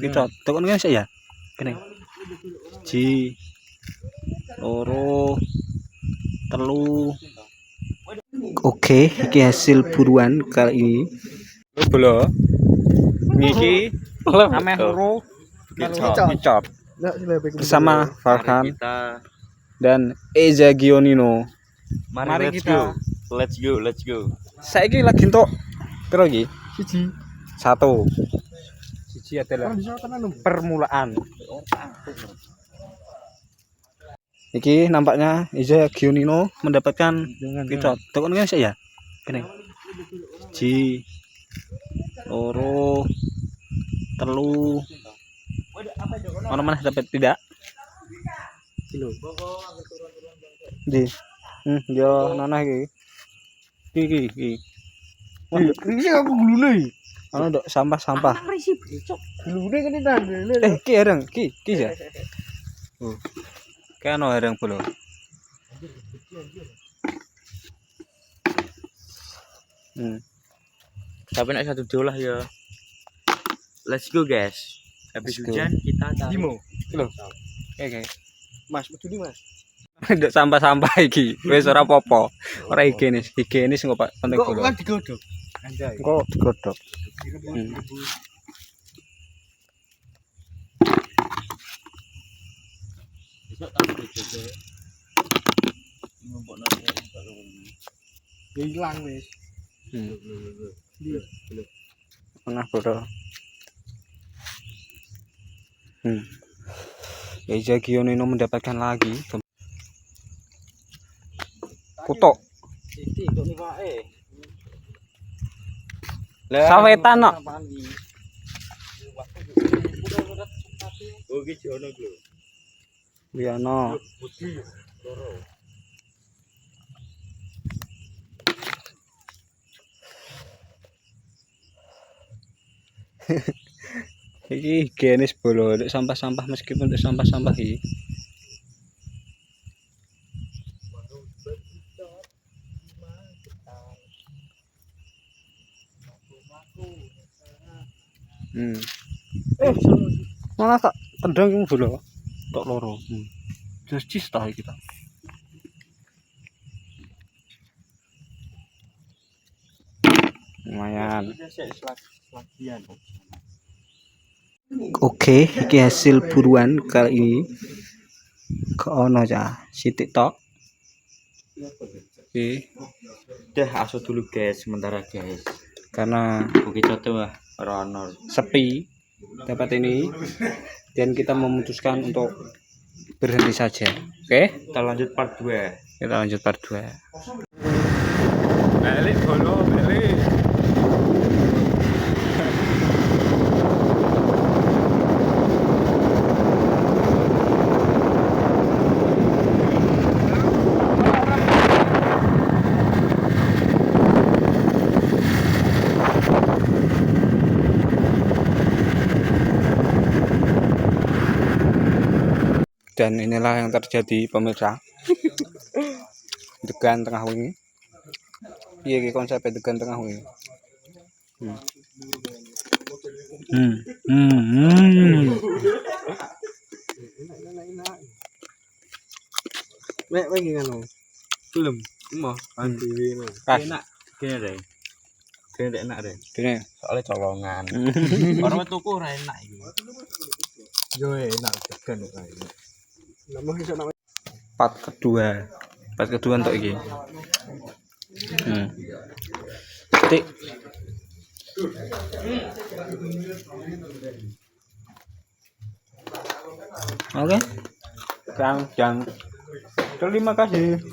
Kita tekan kan ya. Kene. Ji. Loro. Telu. Oke, iki hasil buruan kali ini. Bolo. Niki ameh loro kicot. Bersama Farhan dan Eza Gionino. Mari kita let's go. Saiki lagi entuk piro iki? Satu. Siji adalah permulaan. Iki nampaknya Eza Gionino mendapatkan kicot. Tekan kan ya? Kene. Ji. Loro. Telu. Ono mana dapat tidak? Kilo. Di. Yo nanah iki. Iki. Wah, iki aku glune. Ono ndok sampah-sampah. Glune kene tandene. Ki hereng, ki ya. Kayak ono hereng bolo. Tapi nak satu diolah ya. Let's go guys. Habis hujan kita cari Lho. Oke. Mas, meduni Mas. Ndek sampah-sampah iki. Wis ora apa-apa. Ora higienis kok Pak penting bolo. Kok digodhog. Anjay. Kok digodhog. Hilang wis. Tengah botol. Eza Gionino mendapatkan lagi. Kutok. Sawetan no. Oke, jono lho. Liano. Iki higienis bolo, untuk sampah-sampah meskipun untuk sampah-sampah iki. Malah tak tendang yang bolo, tok loro. Just cista kita. Lumayan. Oke, iki hasil buruan kali ini. Ke ono aja, sitik tok. Oke. Udah aso dulu guys, sementara guys. Karena kita tuh runner sepi dapat ini dan kita memutuskan untuk berhenti saja. Oke, kita lanjut part 2. Balik bolo, balik. Dan inilah yang terjadi pemirsa. Degan tengah wingi. Piye iki konsepnya degan tengah wingi? Nek wingi ngono. Belum. Emoh, andiwi ngono. Enak. Gini deh. Gini enak deh. Gini, Soalnya colongan. Orang tuku ora enak iki. Yo enak degan kok ini. Part kedua untuk ini. Titik. Oke. Terima kasih.